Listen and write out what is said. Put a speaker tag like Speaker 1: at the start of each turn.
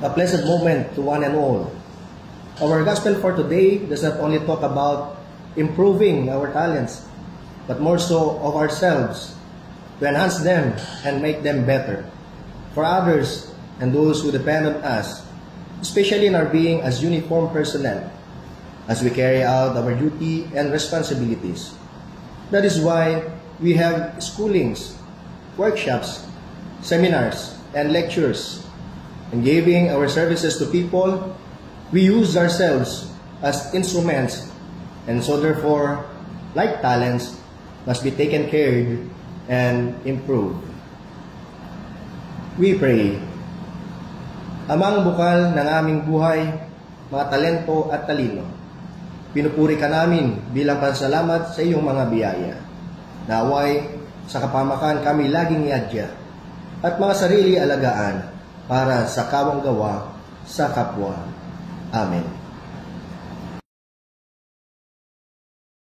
Speaker 1: a blessed moment to one and all. Our gospel for today does not only talk about improving our talents, but more so of ourselves, to enhance them and make them better for others and those who depend on us, especially in our being as uniformed personnel, as we carry out our duty and responsibilities. That is why we have schoolings, workshops, seminars, and lectures. In giving our services to people, we use ourselves as instruments, and so therefore, like talents, must be taken care of and improved. We pray. Amang bukal ng aming buhay, mga talento at talino, pinupuri ka namin bilang pansalamat sa iyong mga biyaya. Naway, sa kapamakan kami laging iadya at mga sarili alagaan para sa kawang gawa sa kapwa. Amen.